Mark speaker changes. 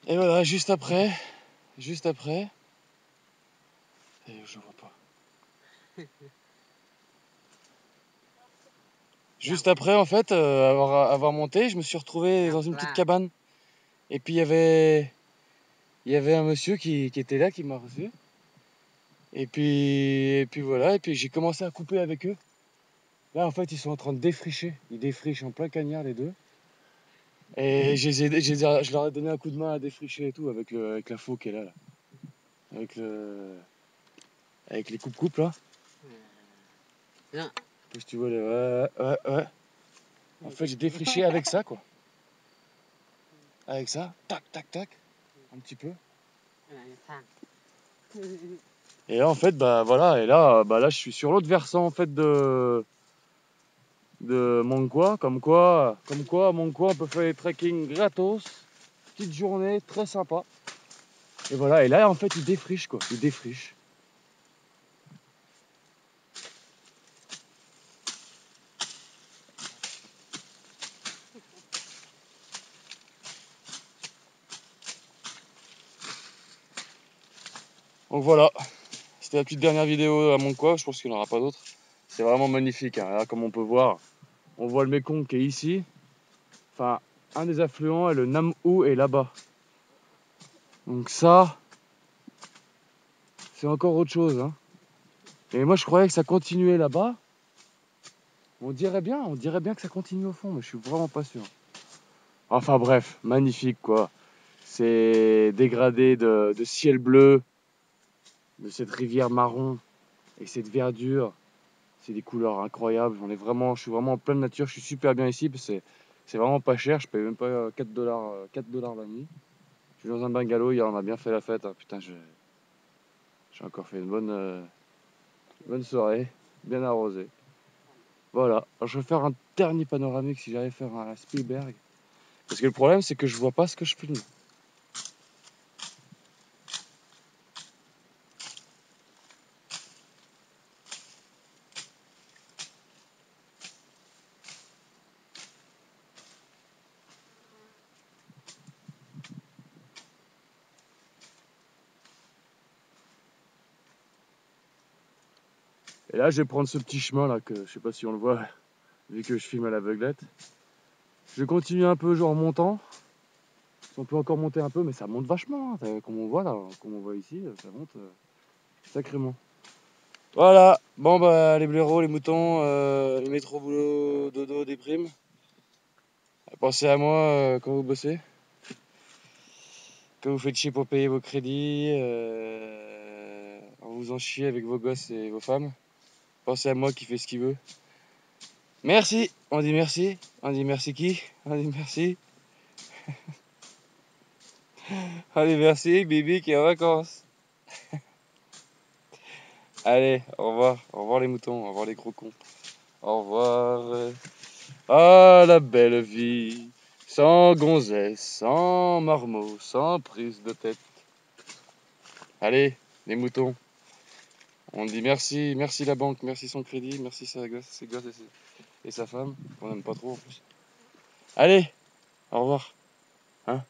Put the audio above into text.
Speaker 1: Et voilà, juste après, je vois pas. Juste après, en fait, avoir monté, je me suis retrouvé dans une petite cabane. Et puis il y avait un monsieur qui était là, qui m'a reçu. Et puis voilà, et puis j'ai commencé à couper avec eux. Là, en fait, ils sont en train de défricher. Ils défrichent en plein cagnard, les deux. Et je leur ai donné un coup de main à défricher et tout, avec la faux qui est là. Avec, avec les coupes-coupes, là. Je sais pas si tu vois, ouais. En fait, j'ai défriché avec ça, quoi. Avec ça, tac, tac, tac, un petit peu. Et là, en fait, bah voilà, et là, là, je suis sur l'autre versant, en fait, de Montcois, comme quoi, à Montcois, on peut faire des trekking gratos, petite journée, très sympa. Et voilà, et là, en fait, ils défrichent, quoi, ils défrichent. Donc voilà, c'était la petite dernière vidéo à Montcois, je pense qu'il n'y en aura pas d'autres. C'est vraiment magnifique, hein. Là, comme on peut voir, on voit le Mékong qui est ici. Enfin, un des affluents, et le Nam Ou est là-bas. Donc ça, c'est encore autre chose, hein. Et moi, je croyais que ça continuait là-bas. On dirait bien que ça continue au fond, mais je suis vraiment pas sûr. Enfin bref, magnifique quoi. C'est dégradé de ciel bleu, de cette rivière marron et cette verdure. C'est des couleurs incroyables. Je suis vraiment en pleine nature. Je suis super bien ici. C'est vraiment pas cher. Je paye même pas 4 dollars la nuit. Je suis dans un bungalow. Hier, on a bien fait la fête. Putain, j'ai encore fait une bonne soirée, bien arrosée. Voilà. Alors, je vais faire un dernier panoramique si j'arrive à faire un Spielberg. Parce que le problème, c'est que je vois pas ce que je filme. Et là, je vais prendre ce petit chemin là, que je sais pas si on le voit, vu que je filme à l'aveuglette. Je vais continuer un peu, genre montant. On peut encore monter un peu, mais ça monte vachement, hein. Comme on voit là, comme on voit ici, ça monte sacrément. Voilà, bon bah les blaireaux, les moutons, le métro, boulot, dodo, déprime. Pensez à moi quand vous bossez, quand vous faites chier pour payer vos crédits, en vous en chier avec vos gosses et vos femmes. Pensez à moi qui fait ce qu'il veut. Merci, on dit merci. On dit merci qui? On dit merci. On dit merci, Bibi qui est en vacances. Allez, au revoir les moutons, au revoir les gros cons. Au revoir. Ah la belle vie, sans gonzesse, sans marmot, sans prise de tête. Allez, les moutons. On dit merci, merci la banque, merci son crédit, merci ses gosses et sa femme, qu'on n'aime pas trop en plus. Allez, au revoir. Hein?